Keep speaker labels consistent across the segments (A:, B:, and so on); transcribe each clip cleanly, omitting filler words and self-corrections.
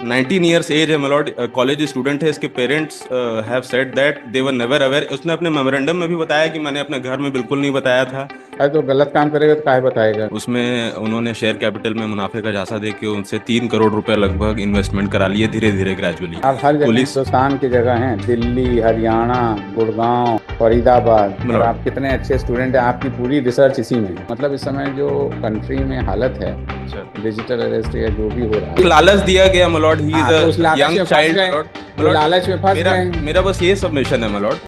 A: 19 years as है मलॉर्ड, college student है। इसके parents have said that they were never aware. उसने अपने मेमोरेंडम में भी बताया कि मैंने अपने घर में बिल्कुल नहीं बताया था।
B: अरे तो गलत काम करेगा तो काहे बताएगा।
A: उसमें उन्होंने शेयर कैपिटल में मुनाफे का झांसा देके उनसे 3 करोड़ रुपए लगभग इन्वेस्टमेंट करा लिए, धीरे धीरे ग्रेजुअली।
B: आप हर जगह
A: पुलिस
B: हिंदुस्तान की जगह हैं, दिल्ली, हरियाणा, गुड़गांव, फरीदाबाद, और
A: मलॉर्ड,
B: आप कितने अच्छे स्टूडेंट हैं। आपकी पूरी रिसर्च इसी में है। मतलब इस समय जो कंट्री में हालत है, डिजिटल अरेस्ट या जो भी हो रहा है,
A: लालच दिया गया मलॉर्ड। ही इज
B: तो उस
A: अ
B: लालच
A: यंग
B: में फंस
A: चाइल्ड
B: गए,
A: मलॉर्ड।
B: वो लालच में फंस
A: मेरा
B: गए।
A: मेरा बस ये सबमिशन है मलॉर्ड।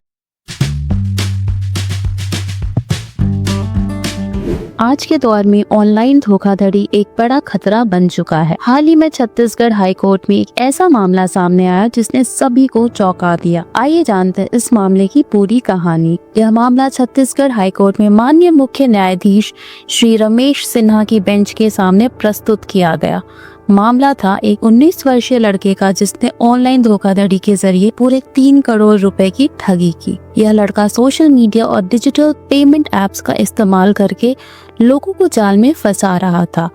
C: आज के दौर में ऑनलाइन धोखाधड़ी एक बड़ा खतरा बन चुका है। हाल ही में छत्तीसगढ़ हाई कोर्ट में एक ऐसा मामला सामने आया जिसने सभी को चौंका दिया। आइए जानते हैं इस मामले की पूरी कहानी। यह मामला छत्तीसगढ़ हाई कोर्ट में माननीय मुख्य न्यायाधीश श्री रमेश सिन्हा की बेंच के सामने प्रस्तुत किया गया। मामला था एक 19 वर्षीय लड़के का जिसने ऑनलाइन धोखाधड़ी के जरिए पूरे 3 करोड़ रुपए की ठगी की। यह लड़का सोशल मीडिया और डिजिटल पेमेंट एप्स का इस्तेमाल करके लोगों को जाल में फंसा रहा था।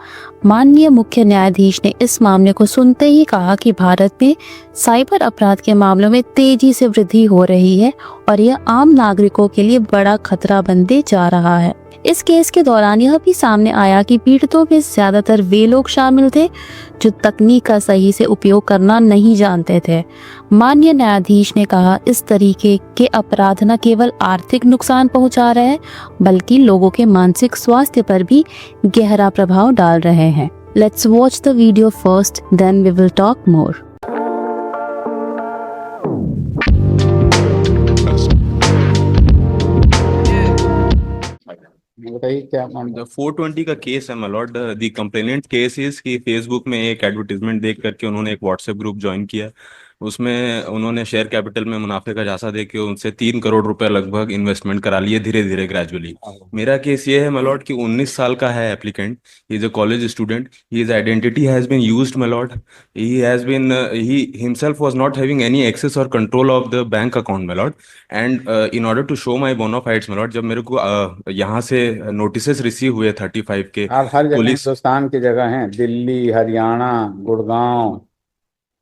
C: माननीय मुख्य न्यायाधीश ने इस मामले को सुनते ही कहा कि भारत में साइबर अपराध के मामलों में तेजी से वृद्धि हो रही है और यह आम नागरिकों के लिए बड़ा खतरा बनते जा रहा है। इस केस के दौरान यह भी सामने आया कि पीड़ितों में ज्यादातर वे लोग शामिल थे जो तकनीक का सही से उपयोग करना नहीं जानते थे। माननीय न्यायाधीश ने कहा इस तरीके के अपराध न केवल आर्थिक नुकसान पहुंचा रहे हैं बल्कि लोगों के मानसिक स्वास्थ्य पर भी गहरा प्रभाव डाल रहे हैं। Let's watch the video first, then we will talk more.
B: बताइए क्या मामला।
A: 420 का केस है my lord. The complainant case is कि फेसबुक में एक एडवर्टीजमेंट देख करके उन्होंने एक व्हाट्सएप ग्रुप ज्वाइन किया। उसमें उन्होंने शेयर कैपिटल में मुनाफे का झांसा देके उनसे 3 करोड़ रुपए लगभग इन्वेस्टमेंट करा लिए, धीरे धीरे ग्रेजुअली। मेरा केस ये है मलॉर्ड कि 19 साल का है applicant. He is a college student. His identity has been used milord. He has been he himself was not having any access और control of the bank account milord. And in order to show my bona fides milord, जब मेरे को यहाँ से notices receive हुए 35 के।
B: आप हर जगह
A: पुलिस
B: हिंदुस्तान की जगह हैं, दिल्ली, हरियाणा, गुड़गांव,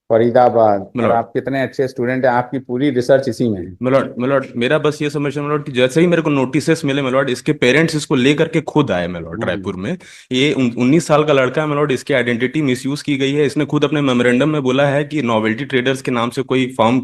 B: फरीदाबाद, और
A: मलॉर्ड,
B: आप कितने अच्छे स्टूडेंट हैं। आपकी पूरी रिसर्च इसी में है।
A: मलॉर्ड मेरा बस ये समझ मलॉर्ड कि जैसे ही मेरे को नोटिसेस मिले मलॉर्ड, इसके पेरेंट्स इसको लेकर के खुद आए मलॉर्ड रायपुर में। ये 19 साल का लड़का है मलॉर्ड। इसकी आइडेंटिटी मिसयूज की गई है। इसने खुद अपने मेमोरेंडम में बोला है कि नोवेल्टी ट्रेडर्स के नाम से कोई फर्म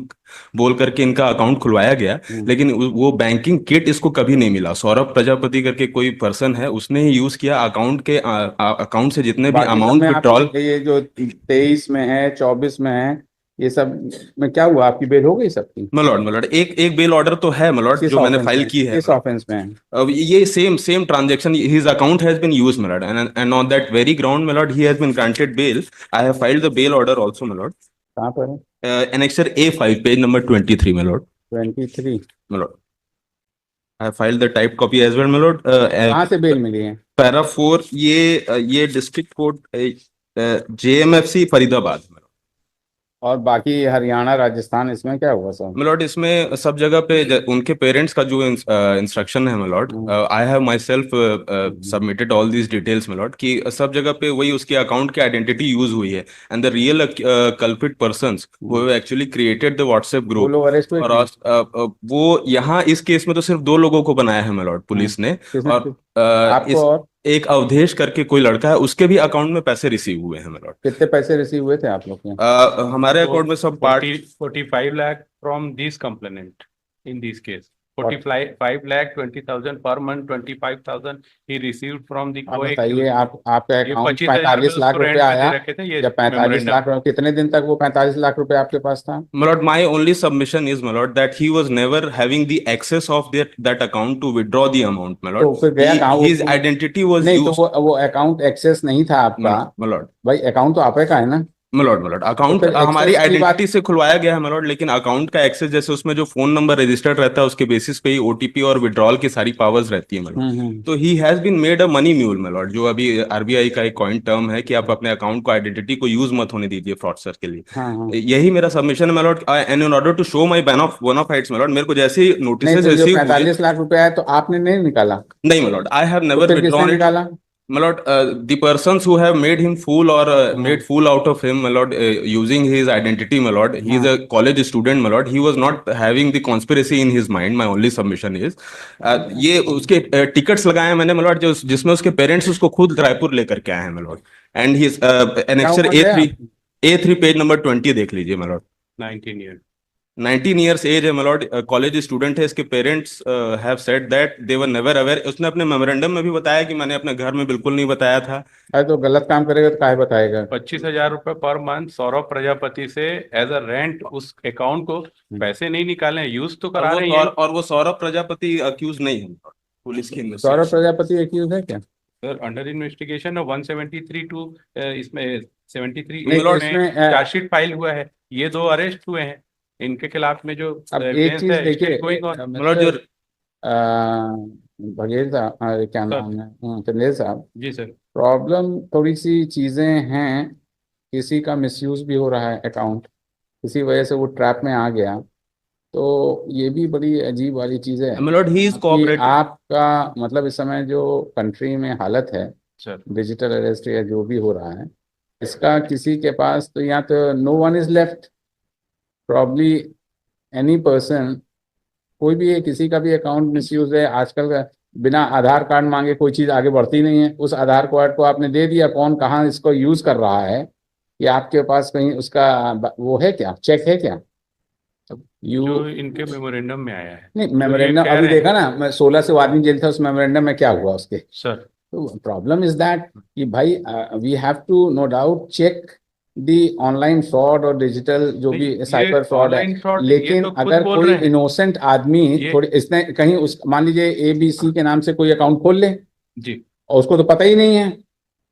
A: बोल करके इनका अकाउंट खुलवाया गया, लेकिन वो बैंकिंग किट इसको कभी नहीं मिला। सौरभ प्रजापति करके कोई पर्सन है, उसने ही यूज किया अकाउंट के अकाउंट से जितने भी
B: बाकी सब
A: अमाउंट
B: में
A: विड्रॉल।
B: ये जो 23 में है, 24 में है, ये सब में क्या हुआ? आपकी बेल हो गई सबकी?
A: मलॉर्ड एक बेल ऑर्डर तो है मलॉर्ड
B: किस
A: जो मैंने
B: ऑफेंस
A: फाइल
B: में,
A: की है।
B: किस ऑफेंस में है?
A: अब ये same transaction, his account has been used my lord, and on that very ground my lord he has been granted bail. I have filed the bail order also my lord.
B: कहाँ पर है?
A: Annexure A5 page number 23 my lord.
B: 23।
A: my lord, I have filed the typed copy as well my lord.
B: कहाँ से bell मिली है?
A: Para 4 ये district court JMFC Faridabad.
B: और बाकी हरियाणा, राजस्थान, इसमें क्या हुआ सर?
A: मिलॉर्ड इसमें सब जगह पे उनके पेरेंट्स का जो इंस्ट्रक्शन है my lord, I have myself submitted all these details my lord, कि सब जगह पे वही उसके अकाउंट की आइडेंटिटी यूज हुई है। And the real culprit persons who have actually created the WhatsApp
B: वो
A: ग्रुप।
B: लोग अरेस्ट हुए
A: और वो यहाँ इस केस में तो सिर्फ 2 लोगों को बनाया है मिलॉर्ड पुलिस ने। और
B: आपको? और
A: एक अवधेश करके कोई लड़का है, उसके भी अकाउंट में पैसे रिसीव हुए हैं मिलॉर्ड।
B: कितने पैसे रिसीव हुए थे आप लोग के?
A: हमारे अकाउंट में सब part
D: 45 lakh from this complainant in this case. 45 lakh 20,000 per month, 25,000 he received from the
B: आप बताइए, आपका अकाउंट 45 लाख रुपए आया? जब 45 लाख रुपए, कितने दिन तक वो 45 लाख रुपए आपके पास था?
A: My lord, my only submission is, my lord, that he was never having the access of that account to withdraw the amount, my lord.
B: तो फिर गया कहाँ?
A: His identity was
B: नहीं,
A: used.
B: तो वो अकाउंट एक्सेस नहीं था आपका?
A: my lord,
B: भाई अकाउंट तो आपका है ना?
A: मलॉर्ड अकाउंट हमारी आइडेंटिटी से खुलवाया गया है मलॉर्ड, लेकिन अकाउंट का एक्सेस जैसे उसमें जो फोन नंबर रजिस्टर्ड रहता है उसके बेसिस पे ही ओटीपी और विड्रॉल की सारी पावर्स रहती है मलॉर्ड। तो he has been made a money mule milord, जो अभी आरबीआई का एक कॉइन टर्म है कि आप अपने अकाउंट को आइडेंटिटी को यूज मत होने दीजिए फ्रॉडस्टर के लिए। यही मेरा सबमिशन है milord. And in order to show my bona fides milord, मेरे को जैसे ही नोटिस रिसीव
B: 45 लाख रुपए आया तो आपने नहीं निकाला?
A: नहीं मलॉर्ड, आई हैव नेवर विथड्रॉन।
B: निकाला?
A: my lord, the persons who have made him fool or made fool out of him, my lord, using his identity, my lord, he is a college student, my lord, he was not having the conspiracy in his mind. My only submission is ये उसके tickets लगाए हैं मैंने, my lord, जो जिसमें उसके parents उसको खुद रायपुर लेकर के आए हैं, my lord, and his annexure A3 page number 20 देख लीजिए, my lord.
D: 19 years.
A: 19 years age है, my lord, कॉलेज स्टूडेंट है. इसके parents have said that they were never aware. उसने अपने मेमोरेंडम में भी बताया कि मैंने अपने घर में बिल्कुल नहीं बताया था.
B: अरे तो गलत काम करेगा तो काहे बताएगा?
D: 25,000 रुपए पर मंथ सौरभ प्रजापति से एज अ रेंट उस अकाउंट को पैसे नहीं निकाले, यूज तो करा रहे हैं.
A: और वो सौरभ प्रजापति अक्यूज नहीं है पुलिस की.
B: सौरभ प्रजापति एक्यूज है क्या
D: सर? अंडर इन्वेस्टिगेशन 173 टू इसमें 73
B: इसमें
D: चार्जशीट फाइल हुआ है. ये 2 अरेस्ट हुए हैं इनके खिलाफ में. जो
B: अब एक चीज देखिए, बघेल साहब, क्या नाम है, चंदेल साहब
D: जी सर,
B: प्रॉब्लम थोड़ी सी चीजें हैं. किसी का मिसयूज भी हो रहा है अकाउंट, किसी वजह से वो ट्रैप में आ गया, तो ये भी बड़ी अजीब वाली चीज है. आपका मतलब इस समय जो कंट्री में हालत है, डिजिटल अरेस्ट या जो भी हो रहा है, इसका किसी के पास तो या तो no one is left, probably any person, कोई भी है, किसी का भी अकाउंट मिसयूज है. आजकल का बिना आधार कार्ड मांगे कोई चीज़ आगे बढ़ती नहीं है. उस आधार कार्ड को आपने दे दिया, कौन कहाँ इसको यूज़ कर रहा है, या आपके पास कहीं उसका वो है क्या, चेक है क्या?
D: जो इनके मेमोरेंडम में आया है.
B: नहीं, मेमोरेंडम अभी देखा ना, मैं 16 से वो आदमी जेल था, उस मेमोरेंडम में क्या हुआ उसके
D: सर.
B: तो प्रॉब्लम इज दैट कि भाई we have to no doubt check the online fraud और डिजिटल जो भी साइबर फ्रॉड है. लेकिन तो अगर कोई इनोसेंट आदमी थोड़ी इसने कहीं उस मान लीजिए ABC के नाम से कोई अकाउंट खोल ले
D: जी,
B: और उसको तो पता ही नहीं है,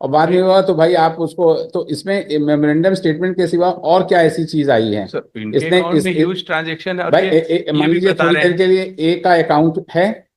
B: और बाद में हुआ तो भाई आप उसको, तो इसमें मेमोरेंडम स्टेटमेंट के सिवा और क्या ऐसी चीज आई है?
D: इसने ह्यूज ट्रांजैक्शन है
B: भाई. मान लीजिए थोड़ी देर के लिए A का अकाउंट है,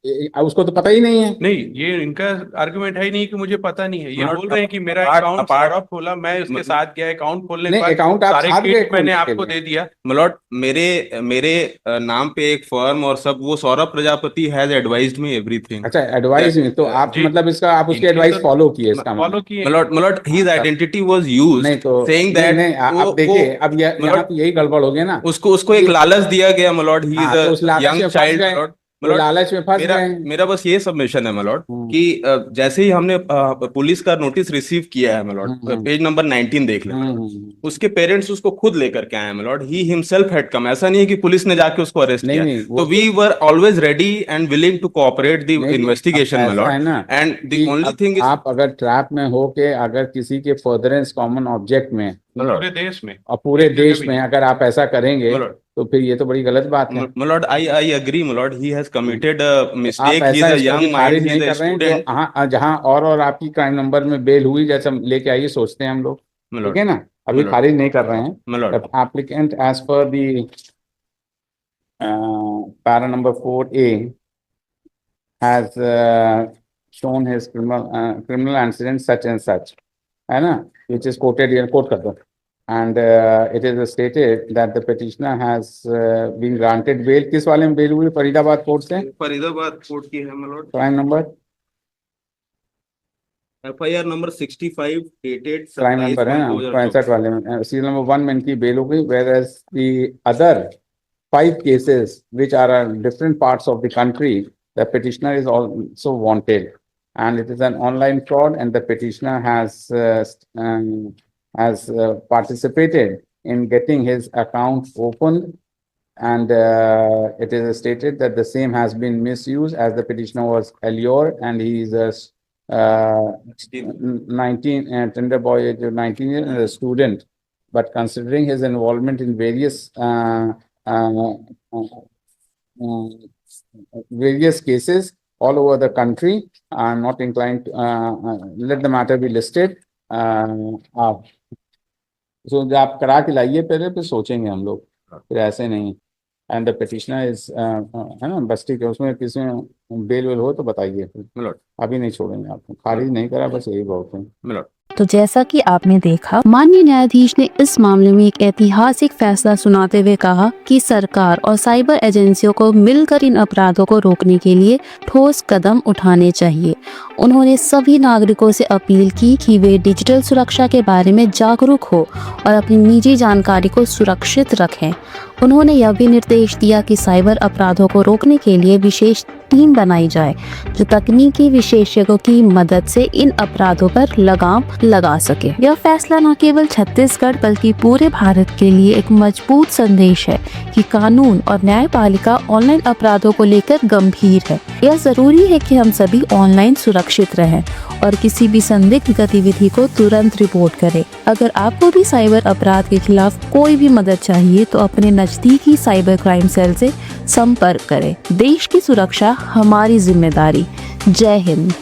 B: उसको तो पता ही नहीं है.
D: नहीं, ये इनका आर्गुमेंट है ही नहीं कि मुझे पता नहीं है. ये बोल रहे हैं कि मेरा अकाउंट सौरभ खोला, मैं उसके साथ गया, अकाउंट खोलने के बाद
B: अकाउंट आप साथ गए,
D: मैंने आपको दे दिया.
A: मलॉट, मेरे नाम पे एक फर्म और सब, वो Saurabh Prajapati has advised me everything.
B: अच्छा, एडवाइस में तो आप मतलब इसका आप उसकी एडवाइस फॉलो किए? इसका
D: फॉलो किए.
A: मलॉट हिज आइडेंटिटी वाज यूज्ड,
B: नहीं तो
A: सेइंग दैट.
B: नहीं, आप देखिए, अब यहाँ तो यही गड़बड़ हो गया ना.
A: उसको एक लालच दिया गया milord. He is a young child.
B: लालच में फंस गए.
A: मेरा बस ये सबमिशन है मलॉट कि जैसे ही हमने पुलिस का नोटिस रिसीव किया है मलॉट, पेज नंबर 19 देख लें, उसके पेरेंट्स उसको खुद लेकर के आए हैं मलॉट. He himself had come. ऐसा नहीं है कि पुलिस ने जाके उसको अरेस्ट किया. तो we were always ready and willing to cooperate the investigation milord. And the only thing is,
B: आप अगर ट्रैप में हो के अगर किसी के फर्दरेंस कॉमन ऑब्जेक्ट में
D: पूरे देश में
B: और पूरे देश में अगर आप ऐसा करेंगे तो फिर ये तो बड़ी गलत बात है.
A: Milord, I agree milord, he has committed a mistake. He is a young mind, he is a student.
B: जहां और आपकी क्राइम नंबर में बेल हुई, जैसे लेके आइए सोचते हैं हम लोग, ठीक है ना, अभी खारिज नहीं कर रहे हैं. Applicant as per the para number 4A has shown his criminal incident such and such, है ना, which is quoted here, quote कर दो. And it is stated that the petitioner has been granted bail. किस वाले में bell हुई? Faridabad court से.
A: Faridabad court की है milord.
B: Crime number
A: FIR number 65 dated
B: crime number है ना 65 वाले में, सीरियल नंबर 1 में इनकी बेल हो गई. whereas the other 5 cases which are different parts of the country, the petitioner is also wanted, and it is an online fraud, and the petitioner has participated in getting his account opened, and it is stated that the same has been misused, as the petitioner was allured, and he is a 19 tender boy age of 19 years and a student, but considering his involvement in various cases all over the country, I am not inclined to let the matter be listed. So आप करा के लाइए पहले, फिर सोचेंगे हम लोग, फिर ऐसे नहीं. एंड द पिटिशनर इज है ना, बस ठीक है, उसमें किसी में बेल वेल हो तो बताइए, फिर अभी नहीं छोड़ेंगे आपको. खारिज नहीं करा, बस यही बहुत है.
C: तो जैसा कि आपने देखा, माननीय न्यायाधीश ने इस मामले में एक ऐतिहासिक फैसला सुनाते हुए कहा कि सरकार और साइबर एजेंसियों को मिलकर इन अपराधों को रोकने के लिए ठोस कदम उठाने चाहिए। उन्होंने सभी नागरिकों से अपील की कि वे डिजिटल सुरक्षा के बारे में जागरूक हो और अपनी निजी जानकारी को सुरक्षित रखें। उन्होंने यह भी निर्देश दिया कि साइबर अपराधों को रोकने के लिए विशेष टीम बनाई जाए जो तकनीकी विशेषज्ञों की मदद से इन अपराधों पर लगाम लगा सके। यह फैसला न केवल छत्तीसगढ़ बल्कि पूरे भारत के लिए एक मजबूत संदेश है कि कानून और न्यायपालिका ऑनलाइन अपराधों को लेकर गंभीर है। यह जरूरी है कि हम सभी ऑनलाइन सुरक्षित रहें और किसी भी संदिग्ध गतिविधि को तुरंत रिपोर्ट करें। अगर आपको भी साइबर अपराध के खिलाफ कोई भी मदद चाहिए तो अपने नजदीकी साइबर क्राइम सेल से संपर्क करें। देश की सुरक्षा हमारी जिम्मेदारी। जय हिंद।